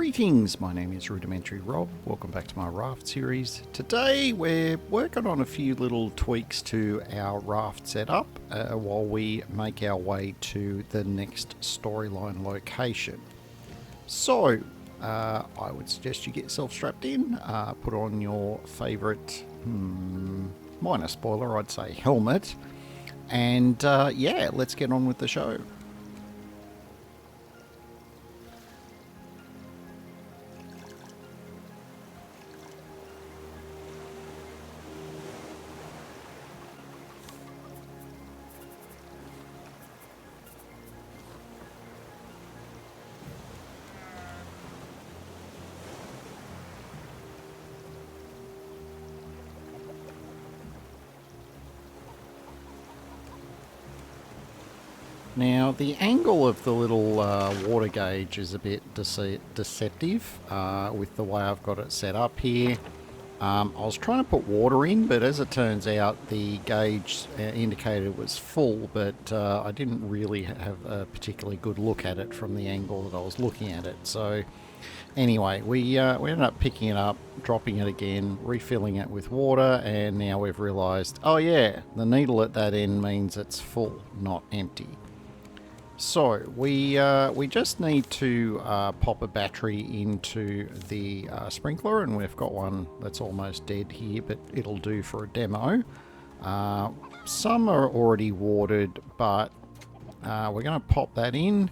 Greetings, my name is Rudimentary Rob. Welcome back to my raft series. Today we're working on a few little tweaks to our raft setup while we make our way to the next storyline location. So, I would suggest you get yourself strapped in, put on your favourite, minor spoiler, I'd say helmet, and yeah, let's get on with the show. Now, the angle of the little water gauge is a bit deceptive with the way I've got it set up here. I was trying to put water in, but as it turns out, the gauge indicated it was full, but I didn't really have a particularly good look at it from the angle that I was looking at it. So anyway, we ended up picking it up, dropping it again, refilling it with water, and now we've realised, oh yeah, the needle at that end means it's full, not empty. So we just need to pop a battery into the sprinkler, and we've got one that's almost dead here, but it'll do for a demo. Some are already watered, but we're going to pop that in.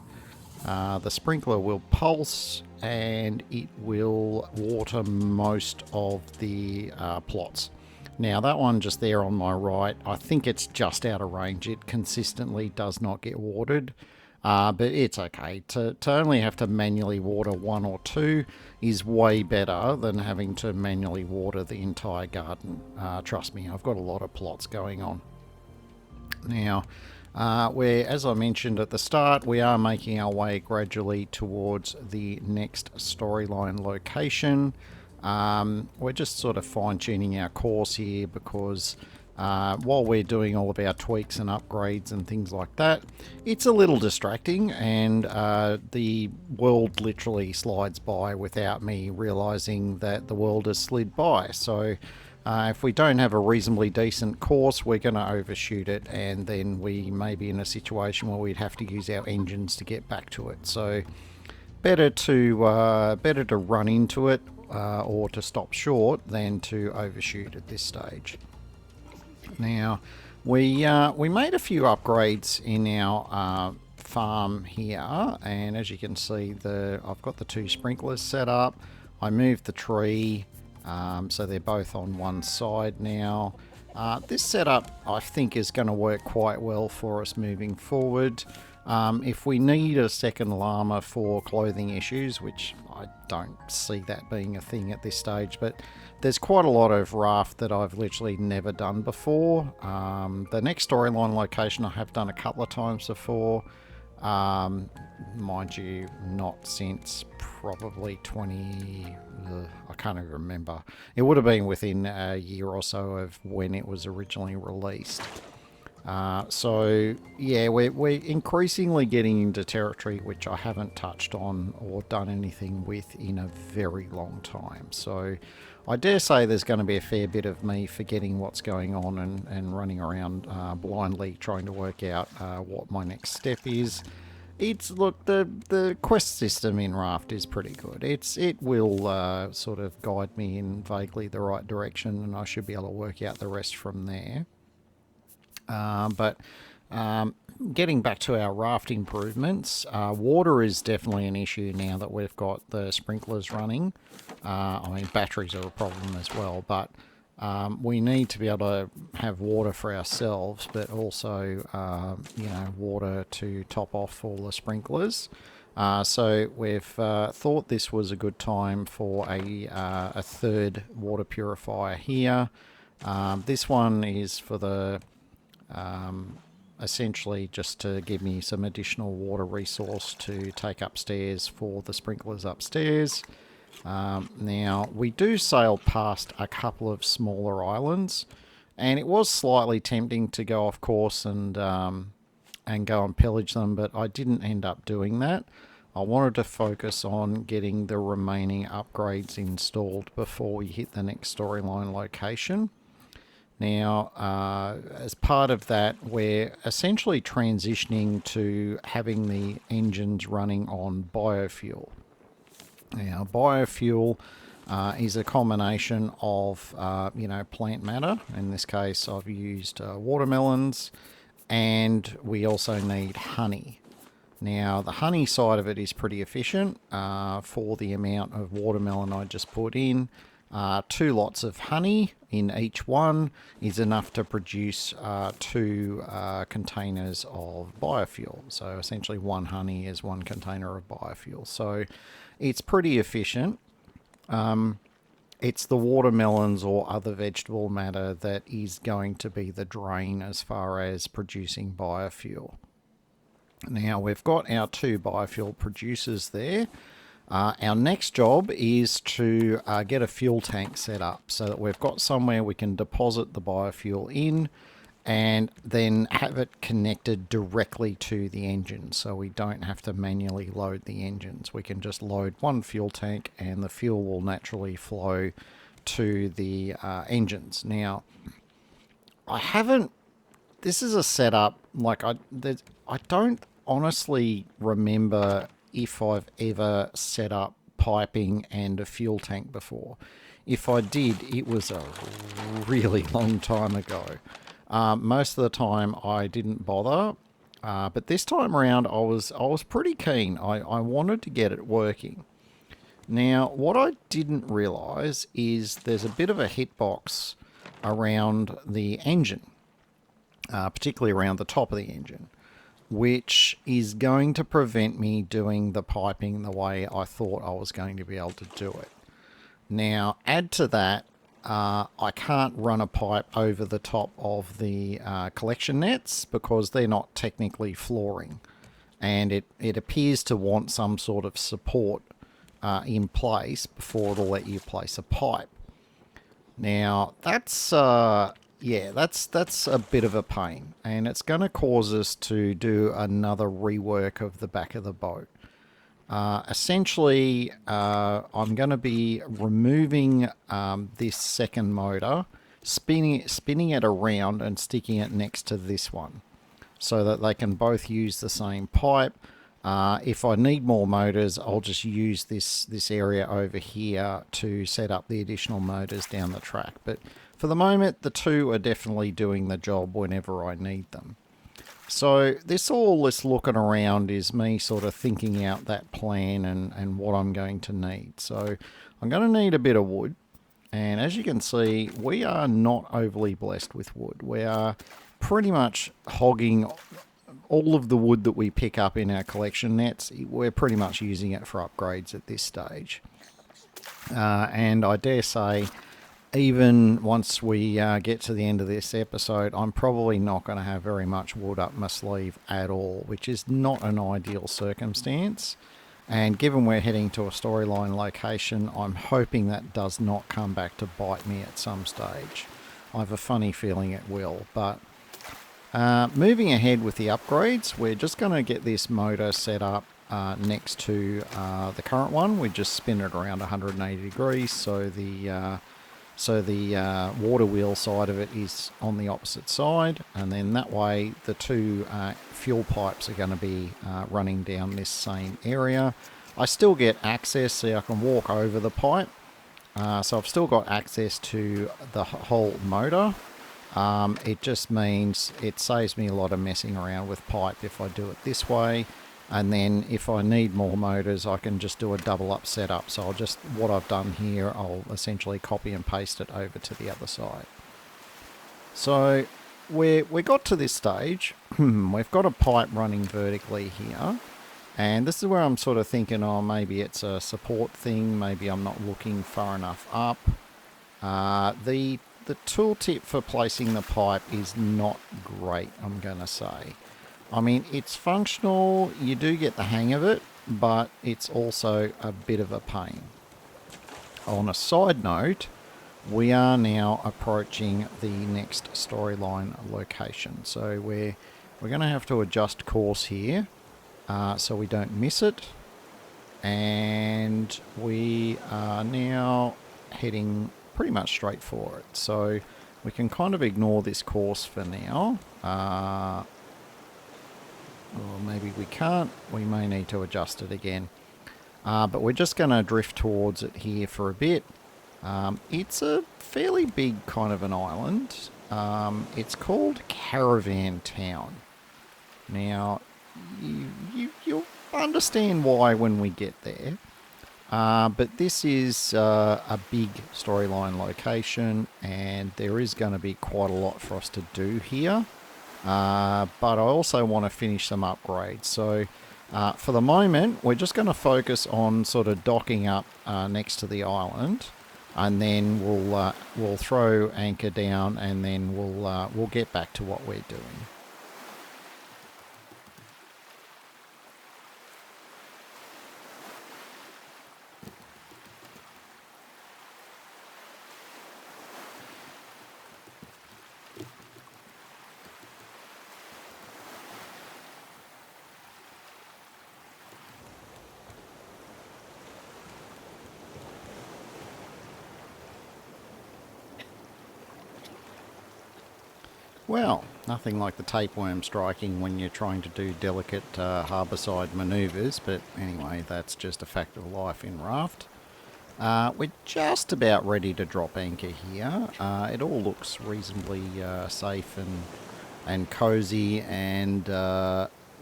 The sprinkler will pulse and it will water most of the plots. Now that one just there on my right, I think it's just out of range. It consistently does not get watered. But it's okay. To only have to manually water one or two is way better than having to manually water the entire garden. Trust me, I've got a lot of plots going on. Now, as I mentioned at the start, we are making our way gradually towards the next storyline location. We're just sort of fine-tuning our course here because while we're doing all of our tweaks and upgrades and things like that, it's a little distracting, and the world literally slides by without me realizing that the world has slid by. So if we don't have a reasonably decent course, we're going to overshoot it, and then we may be in a situation where we'd have to use our engines to get back to it. So better to run into it or to stop short than to overshoot at this stage. Now, we made a few upgrades in our farm here, and as you can see, I've got the two sprinklers set up. I moved the tree, so they're both on one side now. This setup, I think, is going to work quite well for us moving forward. If we need a second llama for clothing issues, which I don't see that being a thing at this stage, but there's quite a lot of raft that I've literally never done before. The next storyline location I have done a couple of times before. Mind you, not since probably I can't even remember. It would have been within a year or so of when it was originally released. So yeah, we're increasingly getting into territory which I haven't touched on or done anything with in a very long time. So I dare say there's going to be a fair bit of me forgetting what's going on and running around blindly trying to work out what my next step is. Look, the quest system in Raft is pretty good. It will sort of guide me in vaguely the right direction, and I should be able to work out the rest from there. But getting back to our raft improvements, water is definitely an issue now that we've got the sprinklers running. I mean, batteries are a problem as well, but we need to be able to have water for ourselves, but also, water to top off all the sprinklers. So we've thought this was a good time for a third water purifier here. This one is for the essentially just to give me some additional water resource to take upstairs for the sprinklers upstairs. Now, we do sail past a couple of smaller islands, and it was slightly tempting to go off course and go and pillage them, but I didn't end up doing that. I wanted to focus on getting the remaining upgrades installed before we hit the next storyline location. Now, as part of that, we're essentially transitioning to having the engines running on biofuel. Now, biofuel is a combination of, plant matter. In this case, I've used watermelons, and we also need honey. Now, the honey side of it is pretty efficient for the amount of watermelon I just put in. 2 lots of honey in each one is enough to produce 2 containers of biofuel. So essentially 1 honey is 1 container of biofuel. So it's pretty efficient. It's the watermelons or other vegetable matter that is going to be the drain as far as producing biofuel. Now we've got our 2 biofuel producers there. Our next job is to get a fuel tank set up so that we've got somewhere we can deposit the biofuel in and then have it connected directly to the engine, so we don't have to manually load the engines. We can just load 1 fuel tank and the fuel will naturally flow to the engines. Now, this is a setup, like I don't honestly remember if I've ever set up piping and a fuel tank before. If I did, it was a really long time ago. Most of the time I didn't bother, but this time around I was pretty keen. I wanted to get it working. Now, what I didn't realise is there's a bit of a hitbox around the engine, particularly around the top of the engine, which is going to prevent me doing the piping the way I thought I was going to be able to do it. Now, add to that, I can't run a pipe over the top of the collection nets because they're not technically flooring, and it appears to want some sort of support in place before it'll let you place a pipe. Now, that's a bit of a pain, and it's going to cause us to do another rework of the back of the boat. Essentially, I'm going to be removing this second motor, spinning it around and sticking it next to this one so that they can both use the same pipe. If I need more motors, I'll just use this area over here to set up the additional motors down the track. But for the moment, the 2 are definitely doing the job whenever I need them. So this looking around is me sort of thinking out that plan and what I'm going to need. So I'm going to need a bit of wood. And as you can see, we are not overly blessed with wood. We are pretty much hogging all of the wood that we pick up in our collection nets. We're pretty much using it for upgrades at this stage. And I dare say, even once we get to the end of this episode, I'm probably not going to have very much wood up my sleeve at all, which is not an ideal circumstance. And given we're heading to a storyline location, I'm hoping that does not come back to bite me at some stage. I have a funny feeling it will, but moving ahead with the upgrades, we're just going to get this motor set up next to the current one. We just spin it around 180 degrees, so the water wheel side of it is on the opposite side, and then that way the 2 fuel pipes are going to be running down this same area. I still get access, so I can walk over the pipe, so I've still got access to the whole motor. It just means it saves me a lot of messing around with pipe if I do it this way. And then if I need more motors, I can just do a double up setup. So what I've done here, I'll essentially copy and paste it over to the other side. So we got to this stage. We've got a pipe running vertically here. And this is where I'm sort of thinking, oh, maybe it's a support thing. Maybe I'm not looking far enough up. The tooltip for placing the pipe is not great, I'm going to say. I mean, it's functional, you do get the hang of it, but it's also a bit of a pain. On a side note, we are now approaching the next storyline location. So we're going to have to adjust course here so we don't miss it. and we are now heading pretty much straight for it. So we can kind of ignore this course for now. Or maybe we can't. We may need to adjust it again. But we're just going to drift towards it here for a bit. It's a fairly big kind of an island. It's called Caravan Town. Now, you'll understand why when we get there. But this is a big storyline location, and there is going to be quite a lot for us to do here. But I also want to finish some upgrades. So for the moment, we're just going to focus on sort of docking up next to the island, and then we'll throw anchor down, and then we'll get back to what we're doing. Well, nothing like the tapeworm striking when you're trying to do delicate harbourside manoeuvres, but anyway, that's just a fact of life in Raft. We're just about ready to drop anchor here. It all looks reasonably safe and cosy, and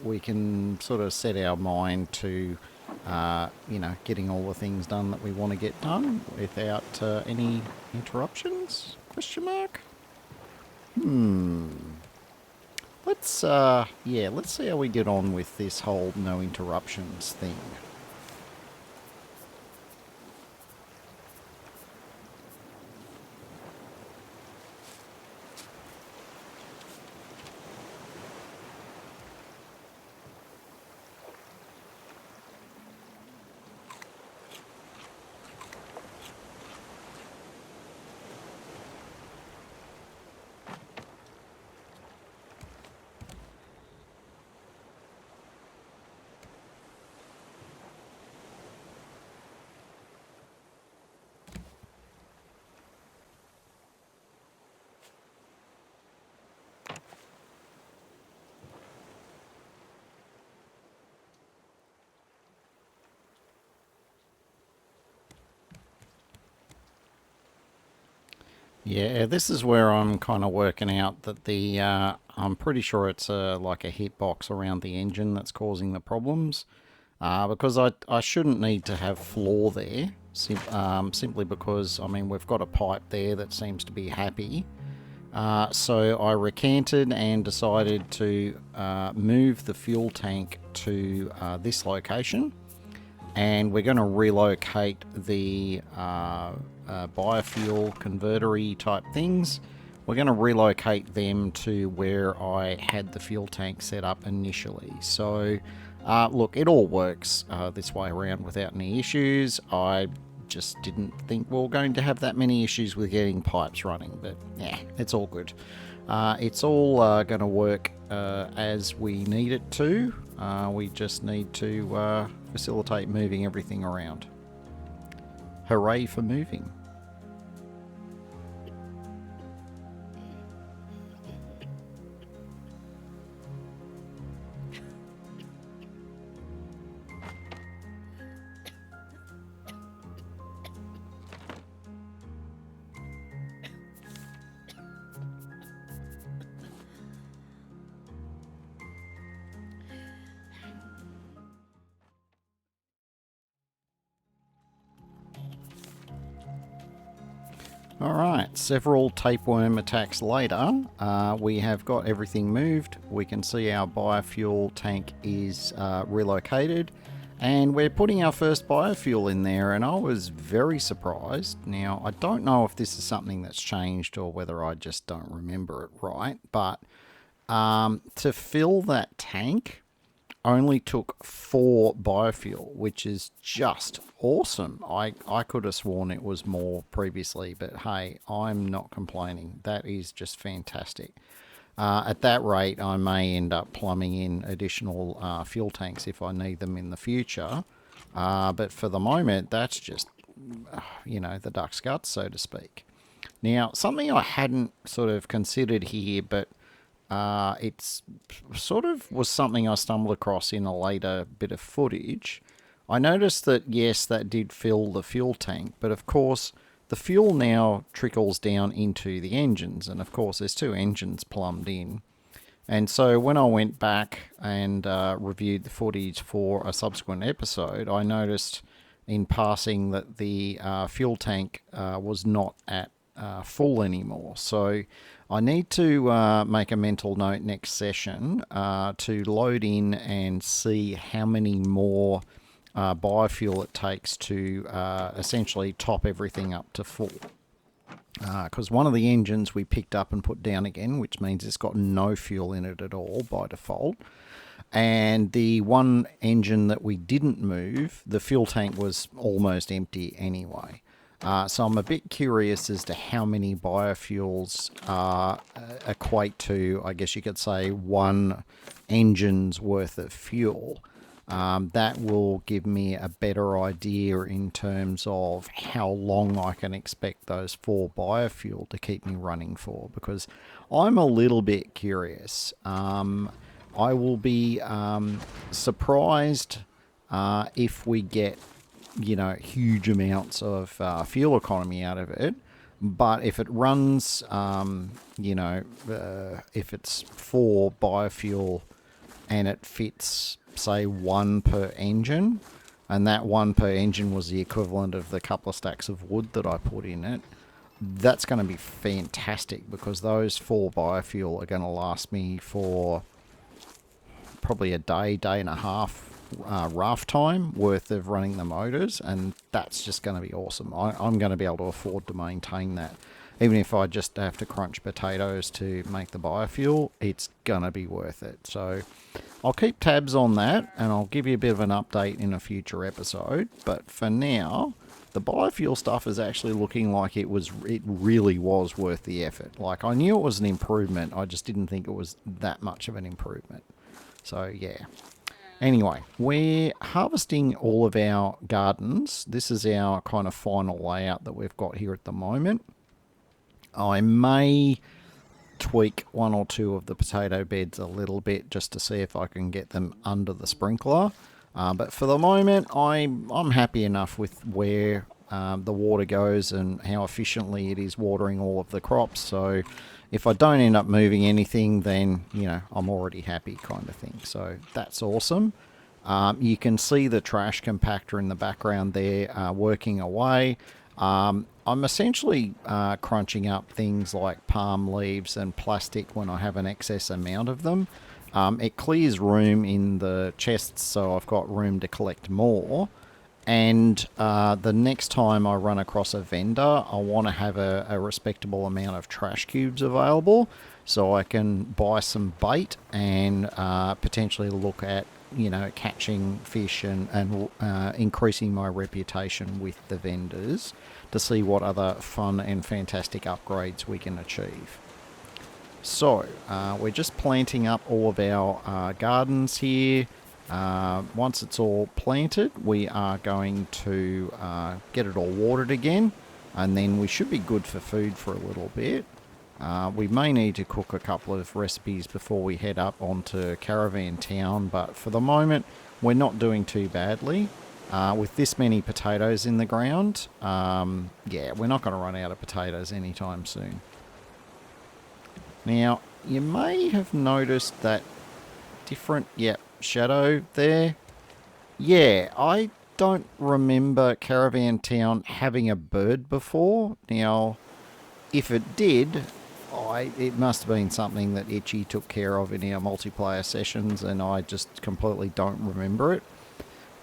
we can sort of set our mind to getting all the things done that we want to get done without any interruptions? Question mark? Let's see how we get on with this whole no interruptions thing. Yeah, this is where I'm kind of working out that I'm pretty sure it's like a hitbox around the engine that's causing the problems. Because I shouldn't need to have floor there, simply because, I mean, we've got a pipe there that seems to be happy. So I recanted and decided to move the fuel tank to this location. And we're going to relocate the biofuel converter-y type things. We're going to relocate them to where I had the fuel tank set up initially. So, look, it all works this way around without any issues. I just didn't think we were going to have that many issues with getting pipes running, but yeah, it's all good. It's all going to work as we need it to. We just need to facilitate moving everything around. Hooray for moving. Alright, several tapeworm attacks later, we have got everything moved. We can see our biofuel tank is relocated, and we're putting our first biofuel in there, and I was very surprised. Now, I don't know if this is something that's changed or whether I just don't remember it right, but to fill that tank only took 4 biofuel, which is just awesome. I could have sworn it was more previously, but hey, I'm not complaining. That is just fantastic. At that rate, I may end up plumbing in additional fuel tanks if I need them in the future. But for the moment, that's just, the duck's guts, so to speak. Now, something I hadn't sort of considered here, but it's sort of was something I stumbled across in a later bit of footage. I noticed that, yes, that did fill the fuel tank, but of course, the fuel now trickles down into the engines, and of course, there's two engines plumbed in. And so when I went back and reviewed the footage for a subsequent episode, I noticed in passing that the fuel tank was not at full anymore. So I need to make a mental note next session to load in and see how many more biofuel it takes to essentially top everything up to full. Because one of the engines we picked up and put down again, which means it's got no fuel in it at all by default. And the one engine that we didn't move, the fuel tank was almost empty anyway. So I'm a bit curious as to how many biofuels equate to, I guess you could say, one engine's worth of fuel. That will give me a better idea in terms of how long I can expect those 4 biofuel to keep me running for, because I'm a little bit curious. I will be surprised if we get, huge amounts of fuel economy out of it. But if it runs, if it's 4 biofuel and it fits, say, 1 per engine, and that 1 per engine was the equivalent of the couple of stacks of wood that I put in it, that's going to be fantastic, because those 4 biofuel are going to last me for probably a day and a half Raft time worth of running the motors, and that's just going to be awesome. I'm going to be able to afford to maintain that. Even if I just have to crunch potatoes to make the biofuel, it's going to be worth it. So I'll keep tabs on that, and I'll give you a bit of an update in a future episode. But for now, the biofuel stuff is actually looking like it really was worth the effort. Like, I knew it was an improvement, I just didn't think it was that much of an improvement. So yeah. Anyway, we're harvesting all of our gardens. This is our kind of final layout that we've got here at the moment. I may tweak 1 or 2 of the potato beds a little bit just to see if I can get them under the sprinkler. But for the moment, I'm happy enough with where the water goes and how efficiently it is watering all of the crops. So if I don't end up moving anything, then, I'm already happy, kind of thing. So that's awesome. You can see the trash compactor in the background there working away. I'm essentially crunching up things like palm leaves and plastic when I have an excess amount of them. It clears room in the chests, so I've got room to collect more. And the next time I run across a vendor, I want to have a respectable amount of trash cubes available, so I can buy some bait and potentially look at, catching fish and increasing my reputation with the vendors to see what other fun and fantastic upgrades we can achieve. So we're just planting up all of our gardens here. Once it's all planted, we are going to get it all watered again, and then we should be good for food for a little bit. We may need to cook a couple of recipes before we head up onto Caravan Town, but for the moment we're not doing too badly. With this many potatoes in the ground, we're not going to run out of potatoes anytime soon. Now, you may have noticed that different, shadow there. Yeah, I don't remember Caravan Town having a bird before. Now, if it did, it must have been something that Itchy took care of in our multiplayer sessions, and I just completely don't remember it.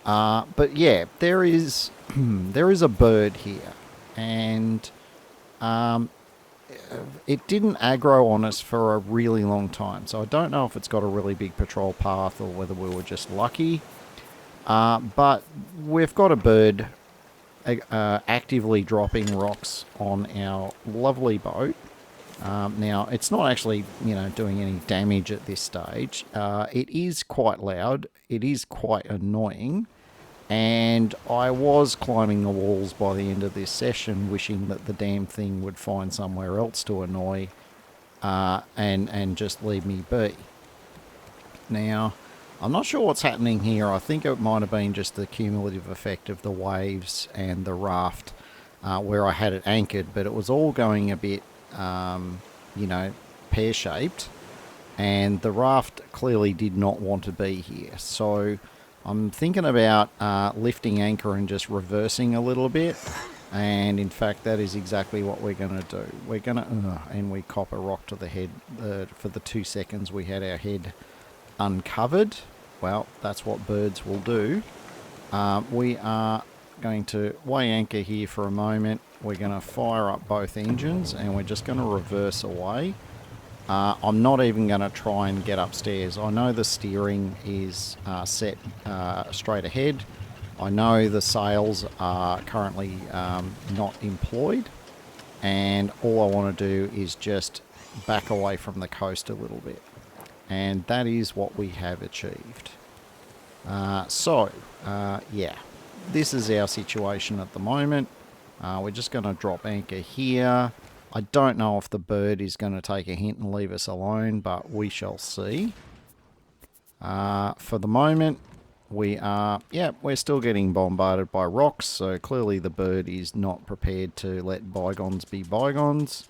But yeah, there is a bird here, and it didn't aggro on us for a really long time, so I don't know if it's got a really big patrol path or whether we were just lucky. But we've got a bird actively dropping rocks on our lovely boat. Now, it's not actually, doing any damage at this stage. It is quite loud. It is quite annoying. And I was climbing the walls by the end of this session, wishing that the damn thing would find somewhere else to annoy and just leave me be. Now, I'm not sure what's happening here. I think it might have been just the cumulative effect of the waves and the raft where I had it anchored, but it was all going a bit, you know, pear-shaped, and the raft clearly did not want to be here. So I'm thinking about lifting anchor and just reversing a little bit. And in fact, that is exactly what we're going to do. We're going to, and we cop a rock to the head. For the 2 seconds we had our head uncovered. Well, that's what birds will do. We are going to weigh anchor here for a moment. We're going to fire up both engines and we're just going to reverse away. I'm not even going to try and get upstairs. I know the steering is set straight ahead. I know the sails are currently not employed, and all I want to do is just back away from the coast a little bit, and that is what we have achieved. Yeah, this is our situation at the moment. We're just going to drop anchor here. I don't know if the bird is going to take a hint and leave us alone, but we shall see. For the moment, we're still getting bombarded by rocks, so clearly the bird is not prepared to let bygones be bygones.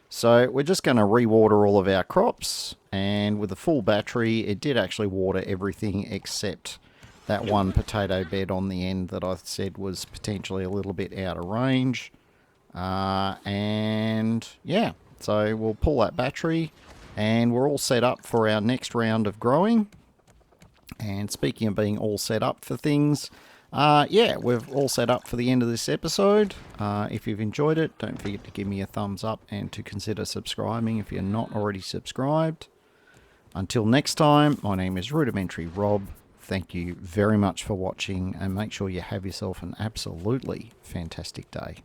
So we're just going to re-water all of our crops, and with a full battery, it did actually water everything except that one potato bed on the end that I said was potentially a little bit out of range. And yeah, so we'll pull that battery, and we're all set up for our next round of growing. And speaking of being all set up for things, we're all set up for the end of this episode. If you've enjoyed it, don't forget to give me a thumbs up and to consider subscribing if you're not already subscribed. Until next time, my name is Rudimentary Rob. Thank you very much for watching, and make sure you have yourself an absolutely fantastic day.